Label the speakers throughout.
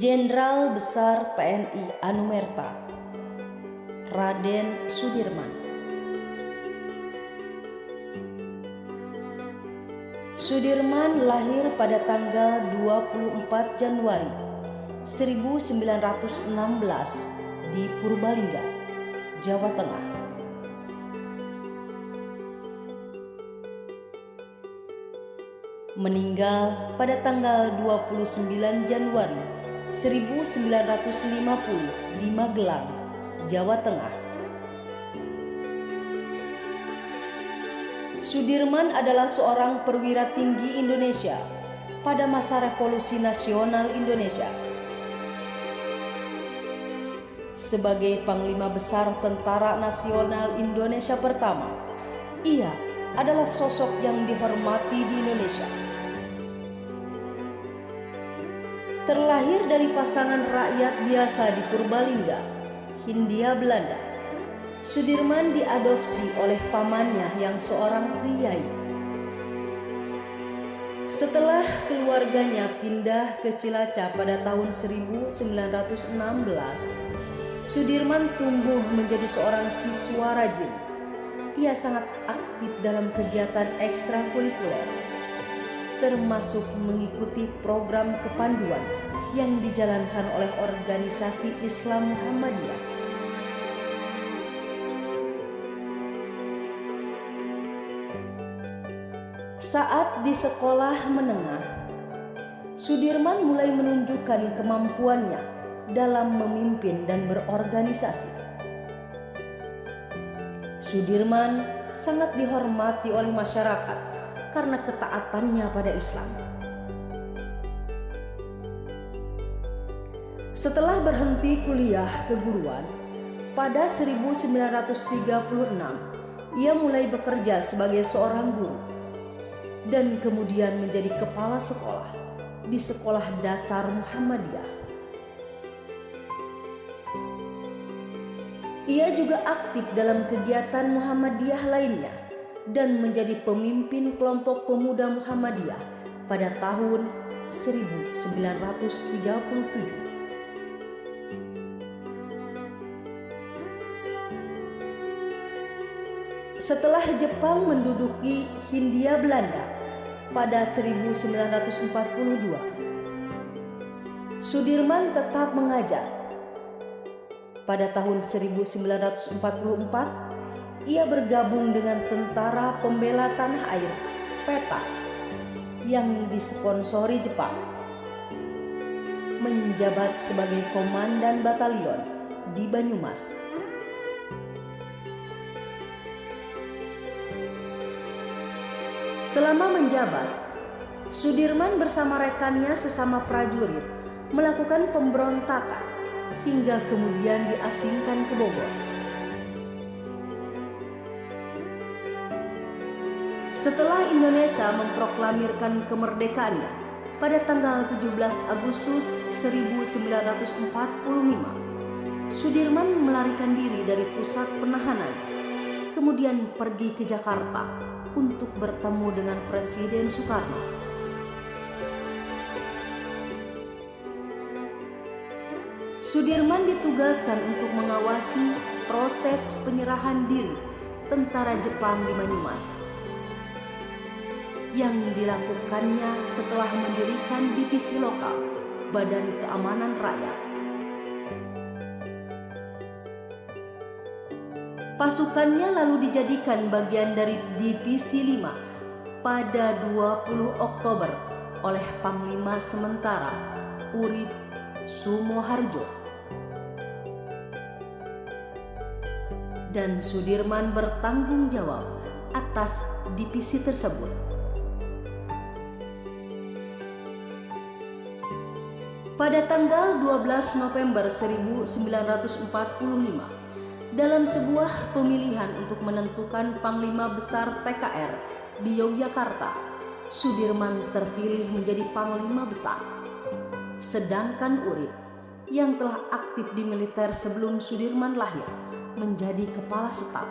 Speaker 1: Jenderal Besar TNI Anumerta Raden Sudirman. Sudirman lahir pada tanggal 24 Januari 1916 di Purbalingga, Jawa Tengah. Meninggal pada tanggal 29 Januari 1950 di Magelang, Jawa Tengah. Sudirman adalah seorang perwira tinggi Indonesia pada masa Revolusi Nasional Indonesia. Sebagai Panglima Besar Tentara Nasional Indonesia pertama, ia adalah sosok yang dihormati di Indonesia. Terlahir dari pasangan rakyat biasa di Purbalingga, Hindia Belanda, Sudirman diadopsi oleh pamannya yang seorang priai. Setelah keluarganya pindah ke Cilacap pada tahun 1916, Sudirman tumbuh menjadi seorang siswa rajin. Ia sangat aktif dalam kegiatan ekstrakurikuler, termasuk mengikuti program kepanduan yang dijalankan oleh organisasi Islam Muhammadiyah. Saat di sekolah menengah, Sudirman mulai menunjukkan kemampuannya dalam memimpin dan berorganisasi. Sudirman sangat dihormati oleh masyarakat karena ketaatannya pada Islam. Setelah berhenti kuliah keguruan, pada 1936 ia mulai bekerja sebagai seorang guru dan kemudian menjadi kepala sekolah di Sekolah Dasar Muhammadiyah. Ia juga aktif dalam kegiatan Muhammadiyah lainnya dan menjadi pemimpin kelompok pemuda Muhammadiyah pada tahun 1937. Setelah Jepang menduduki Hindia Belanda pada 1942, Sudirman tetap mengajar. Pada tahun 1944, ia bergabung dengan Tentara Pembela Tanah Air (PETA) yang disponsori Jepang, menjabat sebagai komandan batalion di Banyumas. Selama menjabat, Sudirman bersama rekannya sesama prajurit melakukan pemberontakan hingga kemudian diasingkan ke Bogor. Setelah Indonesia memproklamirkan kemerdekaannya pada tanggal 17 Agustus 1945, Sudirman melarikan diri dari pusat penahanan, kemudian pergi ke Jakarta untuk bertemu dengan Presiden Soekarno. Sudirman ditugaskan untuk mengawasi proses penyerahan diri tentara Jepang di Banyumas yang dilakukannya setelah mendirikan divisi lokal Badan Keamanan Rakyat. Pasukannya lalu dijadikan bagian dari Divisi 5 pada 20 Oktober oleh Panglima Sementara Urip Sumoharjo. Dan Sudirman bertanggung jawab atas divisi tersebut. Pada tanggal 12 November 1945, dalam sebuah pemilihan untuk menentukan Panglima Besar TKR di Yogyakarta, Sudirman terpilih menjadi Panglima Besar. Sedangkan Urip, yang telah aktif di militer sebelum Sudirman lahir, menjadi Kepala Staf.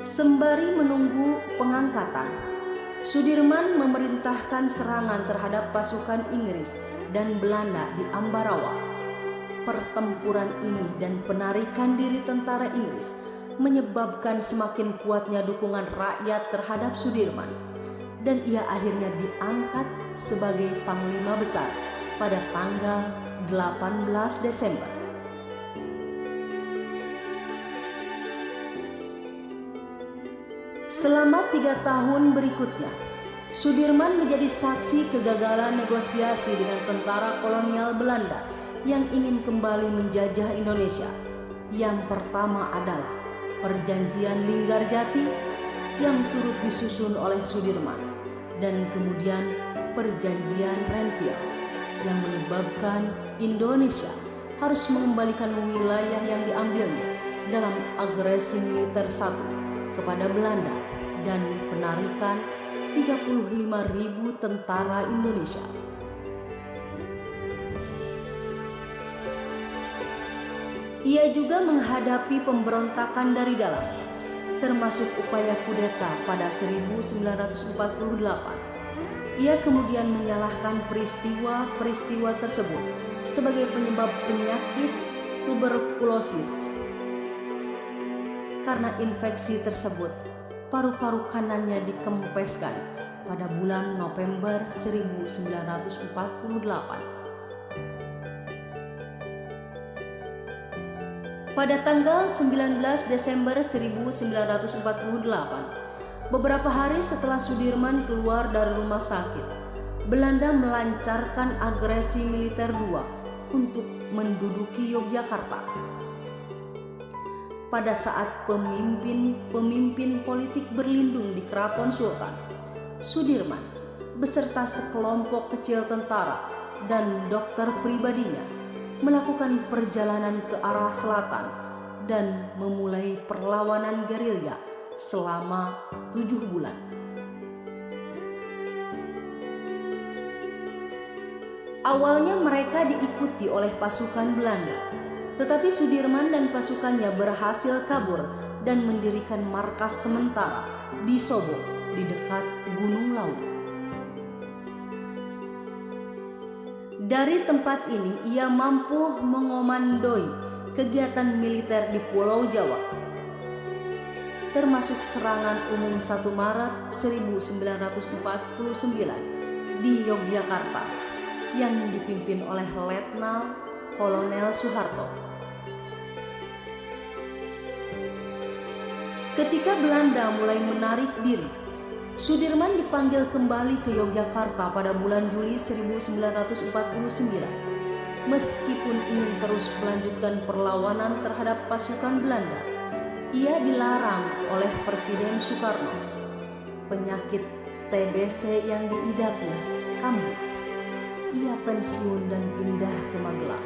Speaker 1: Sembari menunggu pengangkatan, Sudirman memerintahkan serangan terhadap pasukan Inggris dan Belanda di Ambarawa. Pertempuran ini dan penarikan diri tentara Inggris menyebabkan semakin kuatnya dukungan rakyat terhadap Sudirman, dan ia akhirnya diangkat sebagai Panglima Besar pada tanggal 18 Desember. Selama 3 tahun berikutnya, Sudirman menjadi saksi kegagalan negosiasi dengan tentara kolonial Belanda yang ingin kembali menjajah Indonesia. Yang pertama adalah Perjanjian Linggarjati yang turut disusun oleh Sudirman, dan kemudian Perjanjian Renville yang menyebabkan Indonesia harus mengembalikan wilayah yang diambilnya dalam agresi militer satu kepada Belanda dan penarikan 35.000 tentara Indonesia. Ia juga menghadapi pemberontakan dari dalam, termasuk upaya kudeta pada 1948. Ia kemudian menyalahkan peristiwa tersebut sebagai penyebab penyakit tuberkulosis. Karena infeksi tersebut, paru-paru kanannya dikempeskan pada bulan November 1948. Pada tanggal 19 Desember 1948, beberapa hari setelah Sudirman keluar dari rumah sakit, Belanda melancarkan agresi militer 2 untuk menduduki Yogyakarta. Pada saat pemimpin politik berlindung di Keraton Sultan, Sudirman beserta sekelompok kecil tentara dan dokter pribadinya melakukan perjalanan ke arah selatan dan memulai perlawanan gerilya selama 7 bulan. Awalnya mereka diikuti oleh pasukan Belanda, tetapi Sudirman dan pasukannya berhasil kabur dan mendirikan markas sementara di Sobo di dekat Gunung Lawu. Dari tempat ini ia mampu mengomandoi kegiatan militer di Pulau Jawa, termasuk serangan umum 1 Maret 1949 di Yogyakarta yang dipimpin oleh Letnan Kolonel Soeharto. Ketika Belanda mulai menarik diri, Sudirman dipanggil kembali ke Yogyakarta pada bulan Juli 1949. Meskipun ingin terus melanjutkan perlawanan terhadap pasukan Belanda, ia dilarang oleh Presiden Soekarno. Penyakit TBC yang diidapnya kambuh. Ia pensiun dan pindah ke Magelang.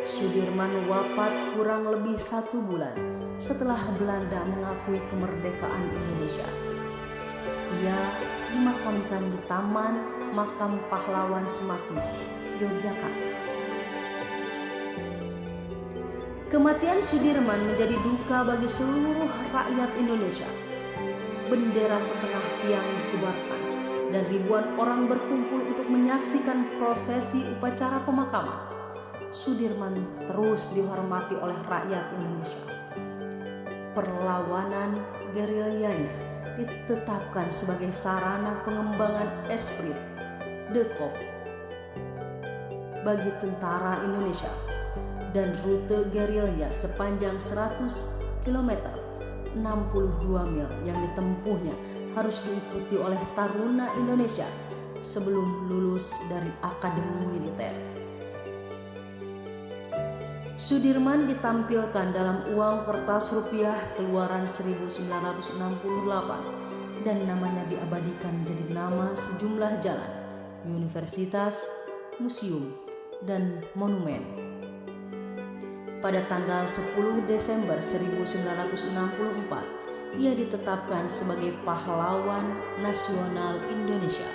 Speaker 1: Sudirman wafat kurang lebih 1 bulan setelah Belanda mengakui kemerdekaan Indonesia. Ia dimakamkan di Taman Makam Pahlawan Semaki, Yogyakarta. Kematian Sudirman menjadi duka bagi seluruh rakyat Indonesia. Bendera setengah tiang dikubarkan dan ribuan orang berkumpul untuk menyaksikan prosesi upacara pemakaman. Sudirman terus dihormati oleh rakyat Indonesia. Perlawanan gerilyanya ditetapkan sebagai sarana pengembangan esprit de corps bagi tentara Indonesia, dan rute gerilya sepanjang 100 km 62 mil yang ditempuhnya harus diikuti oleh taruna Indonesia sebelum lulus dari Akademi Militer. Sudirman ditampilkan dalam uang kertas rupiah keluaran 1968 dan namanya diabadikan menjadi nama sejumlah jalan, universitas, museum, dan monumen. Pada tanggal 10 Desember 1964, ia ditetapkan sebagai pahlawan nasional Indonesia.